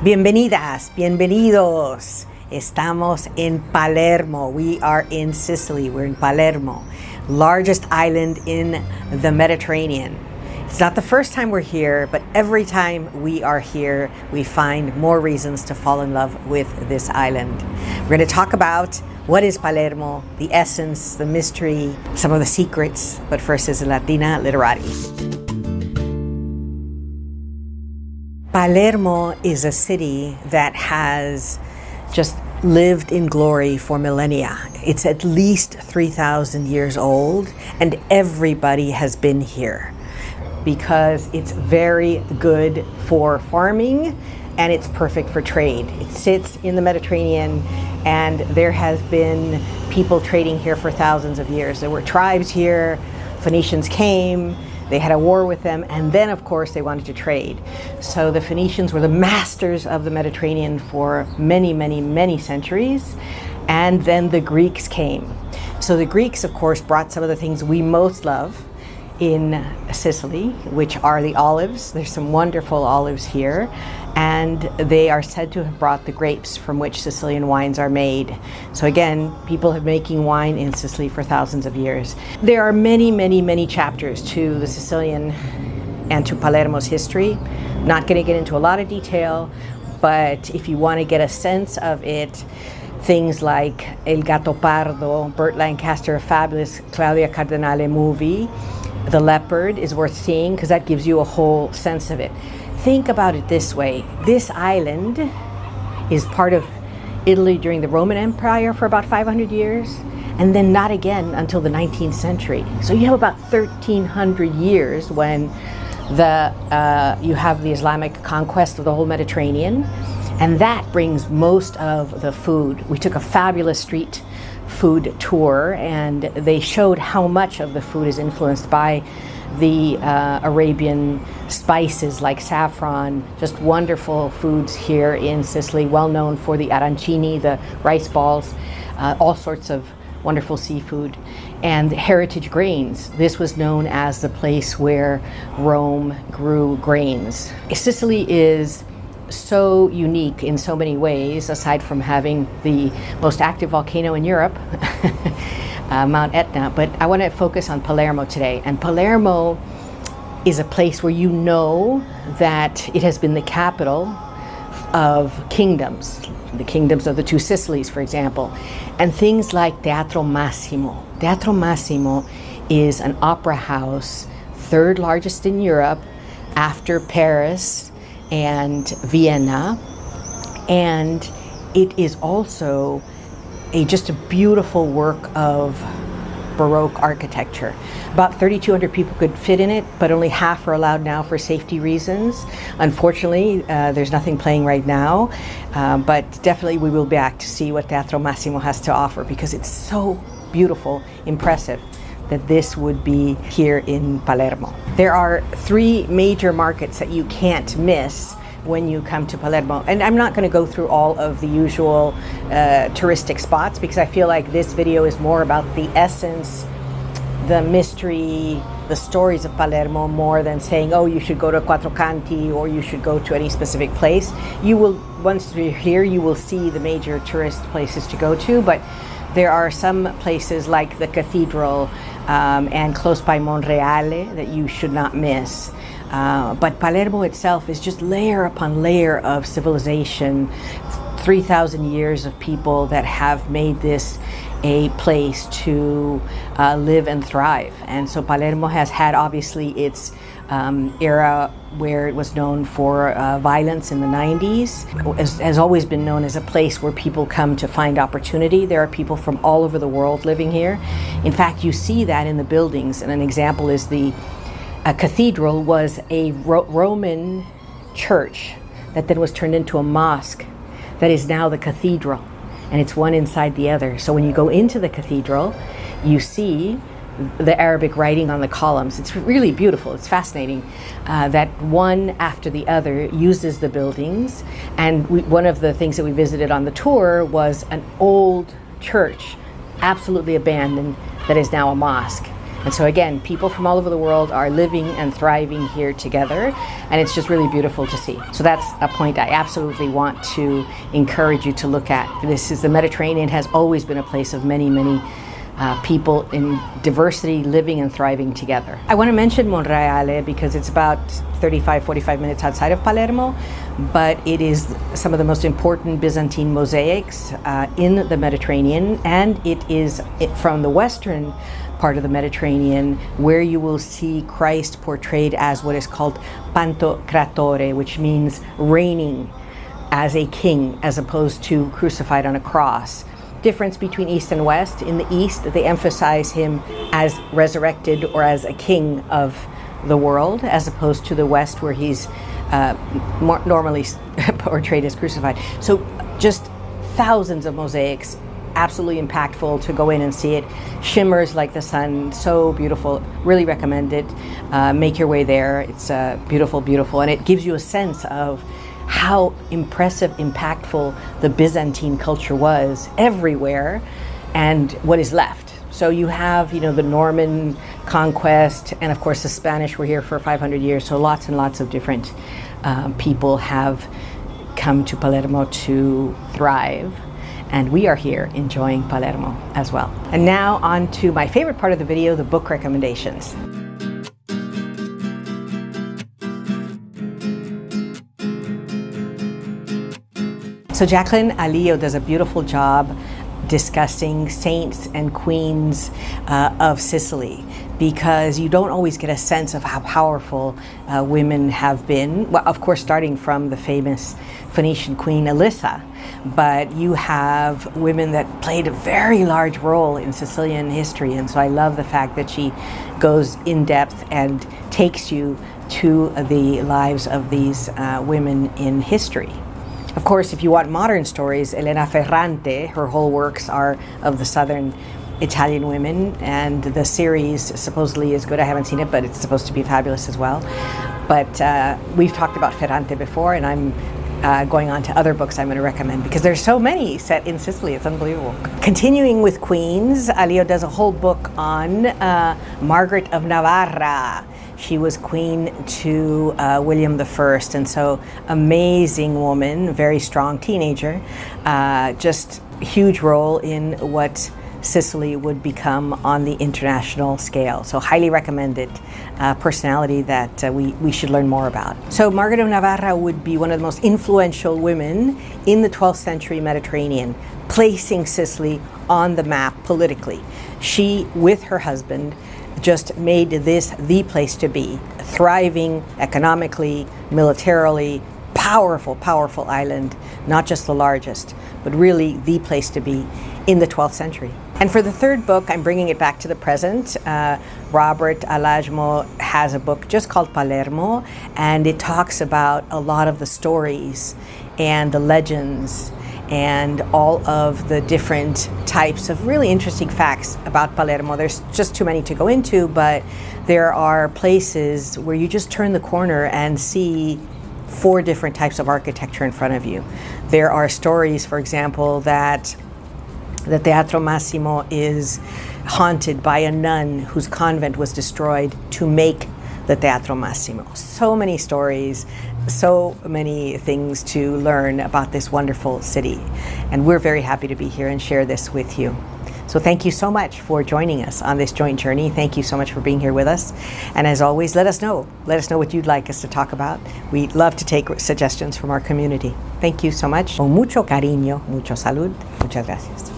Bienvenidas, bienvenidos. Estamos in Palermo. We are in Sicily. We're in Palermo, largest island in the Mediterranean. It's not the first time we're here, but every time we are here, we find more reasons to fall in love with this island. We're going to talk about what is Palermo, the essence, the mystery, some of the secrets, but first is Latina literati. Palermo is a city that has just lived in glory for millennia. It's at least 3,000 years old, and everybody has been here because it's very good for farming and it's perfect for trade. It sits in the Mediterranean, and there has been people trading here for thousands of years. There were tribes here, Phoenicians came, they had a war with them, and then of course they wanted to trade. So the Phoenicians were the masters of the Mediterranean for many, many, many centuries, and then the Greeks came. So the Greeks of course brought some of the things we most love in Sicily, which are the olives. There's some wonderful olives here, and they are said to have brought the grapes from which Sicilian wines are made. So again, people have been making wine in Sicily for thousands of years. There are many, many, many chapters to the Sicilian and to Palermo's history. Not going to get into a lot of detail, but if you want to get a sense of it, things like El Gattopardo, Burt Lancaster, a fabulous Claudia Cardinale movie, The Leopard is worth seeing because that gives you a whole sense of it. Think about it this way. This island is part of Italy during the Roman Empire for about 500 years, and then not again until the 19th century. So you have about 1,300 years when you have the Islamic conquest of the whole Mediterranean, and that brings most of the food. We took a fabulous street food tour, and they showed how much of the food is influenced by the Arabian spices like saffron. Just wonderful foods here in Sicily, well known for the arancini, the rice balls, all sorts of wonderful seafood, and heritage grains. This was known as the place where Rome grew grains. Sicily is so unique in so many ways, aside from having the most active volcano in Europe, Mount Etna. But I want to focus on Palermo today. And Palermo is a place where you know that it has been the capital of kingdoms, the kingdoms of the two Sicilies, for example, and things like Teatro Massimo. Teatro Massimo is an opera house, third largest in Europe after Paris and Vienna, and it is also just a beautiful work of Baroque architecture. About 3,200 people could fit in it, but only half are allowed now for safety reasons. Unfortunately, there's nothing playing right now, but definitely we will be back to see what Teatro Massimo has to offer, because it's so beautiful, impressive, that this would be here in Palermo. There are three major markets that you can't miss when you come to Palermo. And I'm not going to go through all of the usual touristic spots, because I feel like this video is more about the essence, the mystery, the stories of Palermo, more than saying, oh, you should go to Quattro Canti or you should go to any specific place. You will, once you're here, you will see the major tourist places to go to, but there are some places like the cathedral and close by Monreale that you should not miss. But Palermo itself is just layer upon layer of civilization, 3,000 years of people that have made this a place to live and thrive. And so Palermo has had obviously its era where it was known for violence in the 90s. Has always been known as a place where people come to find opportunity. There are people from all over the world living here. In fact, you see that in the buildings, and an example is the cathedral was a Roman church that then was turned into a mosque that is now the cathedral, and it's one inside the other. So when you go into the cathedral, you see the Arabic writing on the columns. It's really beautiful. It's fascinating that one after the other uses the buildings. And one of the things that we visited on the tour was an old church, absolutely abandoned, that is now a mosque. And so again, people from all over the world are living and thriving here together, and it's just really beautiful to see. So that's a point I absolutely want to encourage you to look at. This is the Mediterranean, has always been a place of many, many people in diversity living and thriving together. I want to mention Monreale because it's about 45 minutes outside of Palermo, but it is some of the most important Byzantine mosaics in the Mediterranean, and it is from the western part of the Mediterranean where you will see Christ portrayed as what is called pantocratore, which means reigning as a king as opposed to crucified on a cross. Difference between East and West: in the East they emphasize him as resurrected or as a king of the world, as opposed to the West where he's more normally portrayed as crucified. So just thousands of mosaics, absolutely impactful to go in and see it. Shimmers like the sun, so beautiful. Really recommend it. Make your way there. It's beautiful, and it gives you a sense of how impressive, impactful the Byzantine culture was everywhere, and what is left. So you have, the Norman conquest, and of course the Spanish were here for 500 years. So lots and lots of different people have come to Palermo to thrive. And we are here enjoying Palermo as well. And now on to my favorite part of the video, the book recommendations. So Jacqueline Alio does a beautiful job discussing saints and queens of Sicily, because you don't always get a sense of how powerful women have been. Well, of course, starting from the famous Phoenician queen Elissa, but you have women that played a very large role in Sicilian history. And so I love the fact that she goes in depth and takes you to the lives of these women in history. Of course, if you want modern stories, Elena Ferrante, her whole works are of the southern Italian women, and the series supposedly is good. I haven't seen it, but it's supposed to be fabulous as well. But we've talked about Ferrante before, and I'm going on to other books I'm going to recommend because there's so many set in Sicily. It's unbelievable. Continuing with queens, Alio does a whole book on Margaret of Navarra. She was queen to William I, and so amazing woman, very strong teenager, just huge role in what Sicily would become on the international scale. So highly recommended personality that we should learn more about. So Margaret of Navarra would be one of the most influential women in the 12th century Mediterranean, placing Sicily on the map politically. She, with her husband, just made this the place to be, thriving economically, militarily, powerful island, not just the largest, but really the place to be in the 12th century. And for the third book, I'm bringing it back to the present. Robert Alajmo has a book just called Palermo, and it talks about a lot of the stories and the legends and all of the different types of really interesting facts about Palermo. There's just too many to go into, but there are places where you just turn the corner and see 4 different types of architecture in front of you. There are stories, for example, that the Teatro Massimo is haunted by a nun whose convent was destroyed to make the Teatro Massimo. So many stories, so many things to learn about this wonderful city. And we're very happy to be here and share this with you. So thank you so much for joining us on this joint journey. Thank you so much for being here with us. And as always, let us know. Let us know what you'd like us to talk about. We'd love to take suggestions from our community. Thank you so much. Con mucho cariño, mucho salud. Muchas gracias.